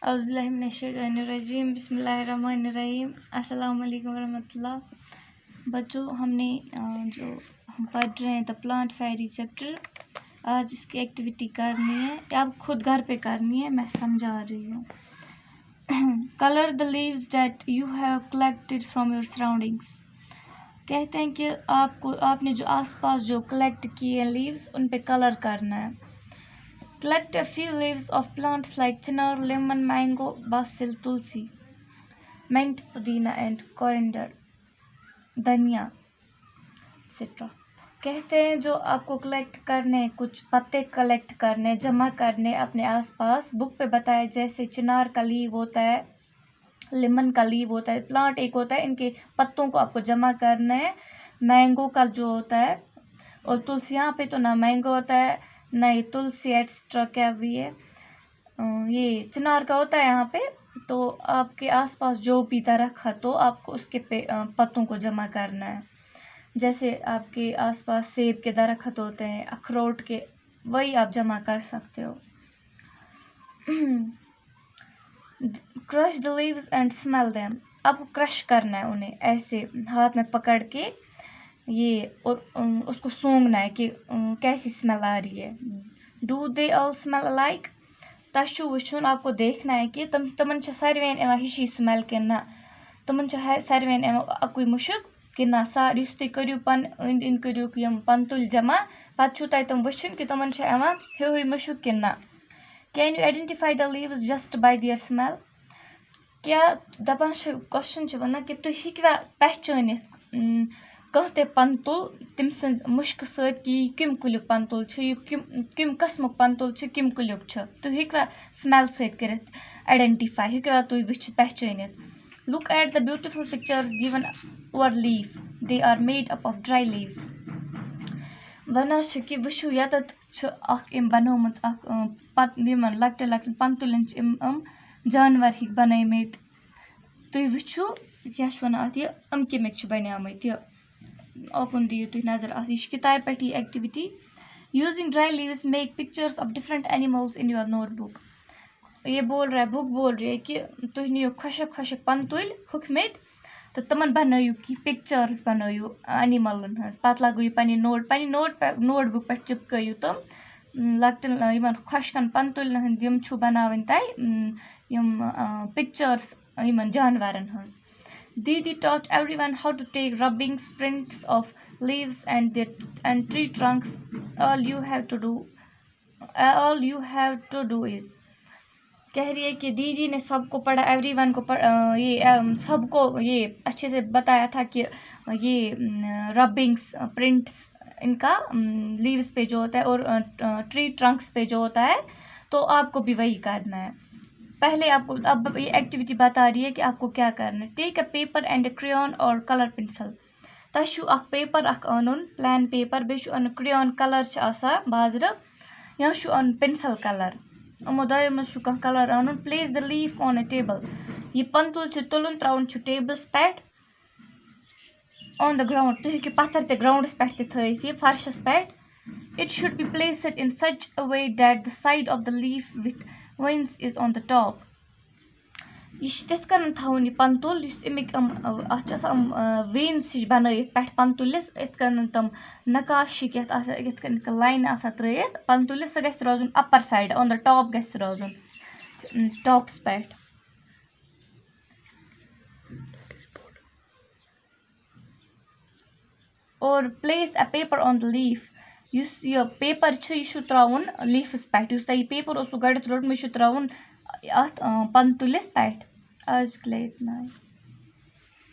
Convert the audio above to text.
औज़ुबिल्लाहिमिनश्शैतानिर्रजीम बिस्मिल्लाहिर्रहमानिर्रहीम अस्सलाम वालेकुम वरहमतुल्लाह। बच्चों, हमने जो हम पढ़ रहे हैं द प्लांट फेयरी चैप्टर, आज इसकी एक्टिविटी करनी है। आप खुद घर पे करनी है, मैं समझा रही हूँ। Colour the leaves that you have collected from your surroundings. कहते हैं कि आपने जो आसपास जो कलेक्ट किए लीव्स, उन पे कलर करना है। Collect a few leaves of plants like chinar, lemon, mango, basil, tulsi, mint, pudina and coriander, धनिया etc. कहते हैं जो आपको कलेक्ट करने, कुछ पत्ते कलेक्ट करने, जमा करने अपने आसपास। बुक पे बताया जैसे चिनार का लीव होता है, लेमन का लीव होता है, प्लांट एक होता है, इनके पत्तों को आपको जमा करना है। मैंगो का जो होता है, और तुलसी, यहाँ पे तो ना मैंगो होता है नहीं तुलसी एक्स्ट्रा क्या भी है, ये चिनार का होता है यहाँ पे। तो आपके आसपास जो भी दरख्त है तो आपको उसके पत्तों को जमा करना है। जैसे आपके आसपास सेब के दरख्त होते हैं, अखरोट के, वही आप जमा कर सकते हो। Crush the leaves and smell them. आपको क्रश करना है उन्हें, ऐसे हाथ में पकड़ के ये, और उसको सूंघना है कि कैसी स्मेल आ रही है। Do they all smell alike. तशु वुचुन, आपको देखना है कि तमन सारवेन एवं हिशी स्मेल कि ना, तमन सारवेन एवं अकुई मुशुक कि ना। सार युस तुम करियो पन इंद इंद करियो यम पन तुल जमा, पत तम वुचुन कि तमन एवं ह्यू मुशुक कि ना। Can you identify the leaves just by their smell. क्या दपान क्वेश्चन वन कि तुम हेकवा पहचानित कह ते पन तुल तम सज मुश्क सत कि कम कुल्युक पन तुल, कम कस्मुक पन तुल, कम कुल्युक, तुम हेकवा स्मेल सत कर आइडेंटिफाई, हेकवा तुम वुच पहचानित। Look at the beautiful pictures given over leaf, they are made up of dry leaves. One कि वुचु यतत बनोमुत लकटे लकटे पन तुलन जानवर हिक बनैमित। तुम वुचु क्या वन अत कमिक बनियामत यह, ओकुन दियो तुम नजर। यह किताब पे activity. Using dry leaves make pictures of different animals in your notebook. ये बोल रहा है, बुक बोल रही है कि तुम नियो खुशक खुशक पन तुल हुकमित, तो तमन बनायु कि पिक्चर्स बनायु एनिमलन हज, पत लगो पन्ने नोटबुक पे चिपकयु तुम लकटन खुशकन पन तुलन हंद यम छु बनावन तय यम पिक्चर्स यमन जानवरन हज। Didi taught everyone how to take rubbings, prints of leaves and tree trunks. All you have to do is। कह रही है कि दीदी ने सबको पढ़ा, एवरीवन को सबको ये अच्छे से बताया था कि ये रबिंग्स, प्रिंट्स इनका लीव्स पे जो होता है और ट्री ट्रंक्स पे जो होता है, तो आपको भी वही करना है। पहले आपको अब ये एक्टिविटी बता रही है कि आपको क्या करना है। Take a paper and a crayon और कलर पेंसिल। तशु अख पेपर अख अनुन प्लान पेपर, बे अन क्रेयॉन कलर बाजार, या अन पेंसिल कलर। यमो दो मज कलर अनुन। Place the leaf on a table. यह पन तुल तुलन त्रावन टेबल्स पे ऑन द ग्राउंड। तुम हेकु पत्थर ते ग्राउंडस पे थयित यह फर्शस पे। It should be placed in such a way that the side of the leaf with veins is on the top। यह तिथ कन थवन यह पन तुल अमिक वेन्स हिश बनयित पे पन तुलिस, इत कन तम नकाशी लाइन त्रयित पन तुलिस, सह गस रोजन upper side on the top, गस रोजन टॉप्स पे। और place a paper on the leaf. युस यह पेपर यह त्रावन लीफस पे, युस तह पेपर गड रोटम यह त्रावन अत पन तुलिस पे। आज के लिए इतना है।